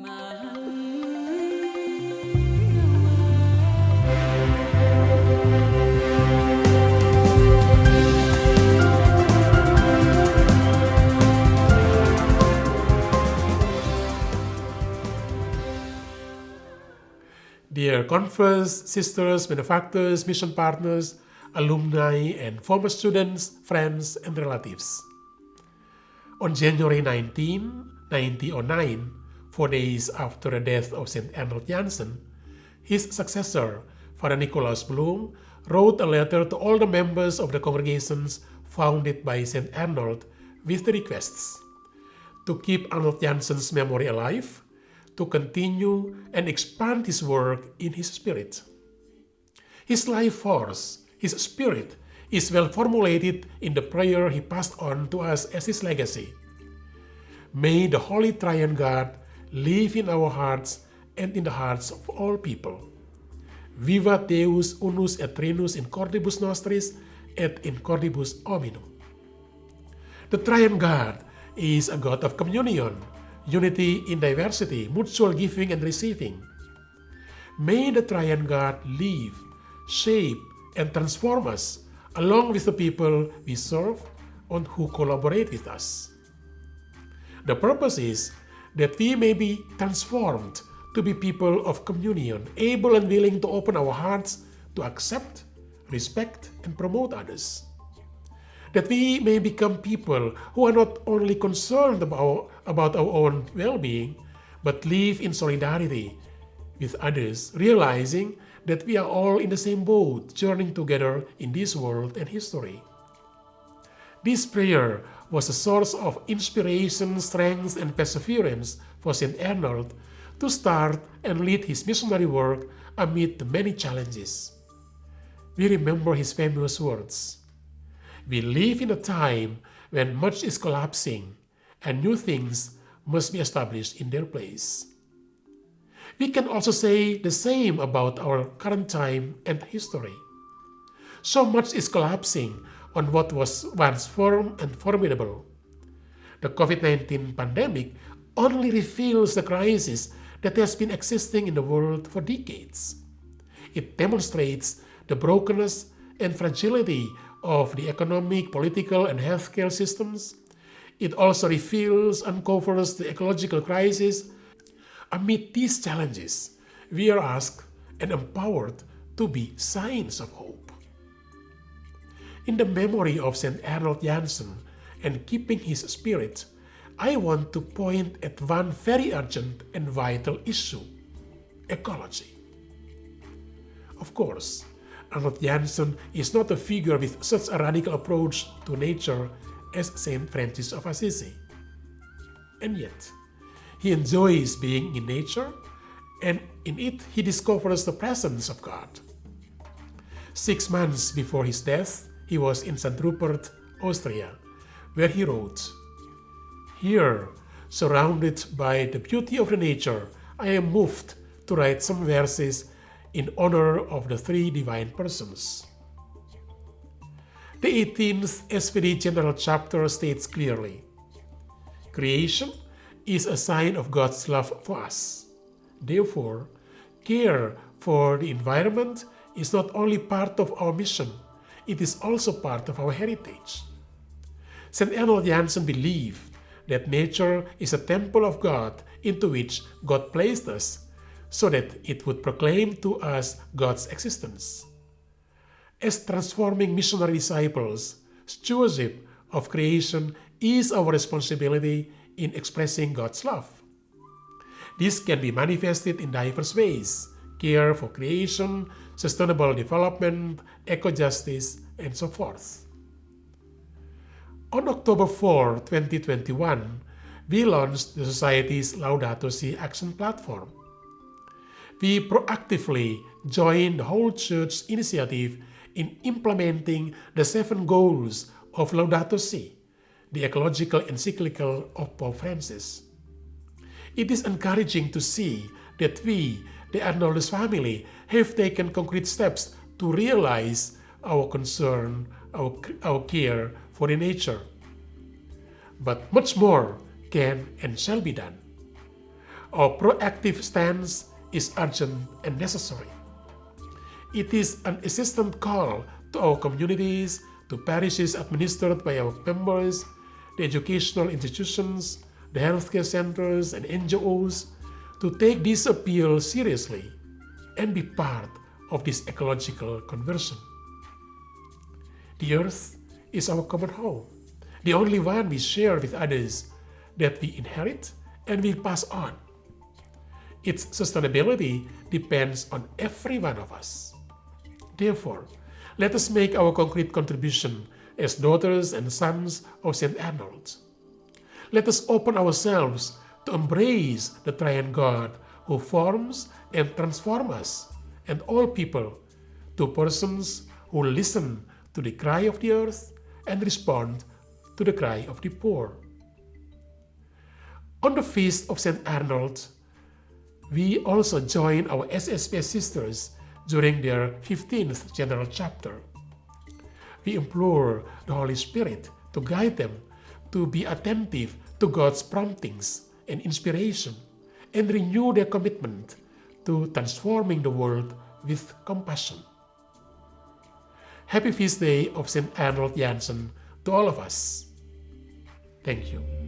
Dear conference, sisters, benefactors, mission partners, alumni, and former students, friends, and relatives. On January 19, 1909, 4 days after the death of St. Arnold Janssen, his successor, Father Nicolaus Bloom, wrote a letter to all the members of the congregations founded by St. Arnold with the requests to keep Arnold Janssen's memory alive, to continue and expand his work in his spirit. His life force, his spirit, is well formulated in the prayer he passed on to us as his legacy. May the Holy Triune God live in our hearts and in the hearts of all people. Vivat Deus unus et trinus in cordibus nostris et in cordibus hominum. The Triune God is a God of communion, unity in diversity, mutual giving and receiving. May the Triune God live, shape, and transform us along with the people we serve and who collaborate with us. The purpose is that we may be transformed to be people of communion, able and willing to open our hearts to accept, respect, and promote others. That we may become people who are not only concerned about our own well-being, but live in solidarity with others, realizing that we are all in the same boat, journeying together in this world and history. This prayer was a source of inspiration, strength, and perseverance for St. Arnold to start and lead his missionary work amid the many challenges. We remember his famous words: "We live in a time when much is collapsing and new things must be established in their place." We can also say the same about our current time and history. So much is collapsing on what was once firm and formidable. The COVID-19 pandemic only reveals the crisis that has been existing in the world for decades. It demonstrates the brokenness and fragility of the economic, political, and healthcare systems. It also reveals, uncovers the ecological crisis. Amid these challenges, we are asked and empowered to be signs of hope. In the memory of St. Arnold Janssen and keeping his spirit, I want to point at one very urgent and vital issue: ecology. Of course, Arnold Janssen is not a figure with such a radical approach to nature as Saint Francis of Assisi. And yet, he enjoys being in nature, and in it he discovers the presence of God. 6 months before his death, he was in St. Rupert, Austria, where he wrote, "Here, surrounded by the beauty of the nature, I am moved to write some verses in honor of the three divine persons." The 18th SVD General Chapter states clearly, "Creation is a sign of God's love for us. Therefore, care for the environment is not only part of our mission, it is also part of our heritage." St. Arnold Janssen believed that nature is a temple of God into which God placed us, so that it would proclaim to us God's existence. As transforming missionary disciples, stewardship of creation is our responsibility in expressing God's love. This can be manifested in diverse ways: care for creation, sustainable development, eco-justice, and so forth. On October 4, 2021, we launched the Society's Laudato Si Action Platform. We proactively joined the whole church initiative in implementing the 7 goals of Laudato Si, the ecological encyclical of Pope Francis. It is encouraging to see that we, the Arnoldus family, have taken concrete steps to realize our concern, our care for the nature. But much more can and shall be done. Our proactive stance is urgent and necessary. It is an insistent call to our communities, to parishes administered by our members, the educational institutions, the healthcare centers, and NGOs to take this appeal seriously and be part of this ecological conversion. The earth is our common home, the only one we share with others, that we inherit and we pass on. Its sustainability depends on every one of us. Therefore, let us make our concrete contribution as daughters and sons of St. Arnold. Let us open ourselves to embrace the triune God who forms and transforms us and all people to persons who listen to the cry of the earth and respond to the cry of the poor. On the feast of St. Arnold, we also join our SSPS sisters during their 15th General Chapter. We implore the Holy Spirit to guide them to be attentive to God's promptings and inspiration and renew their commitment to transforming the world with compassion. Happy Feast Day of St. Arnold Janssen to all of us. Thank you.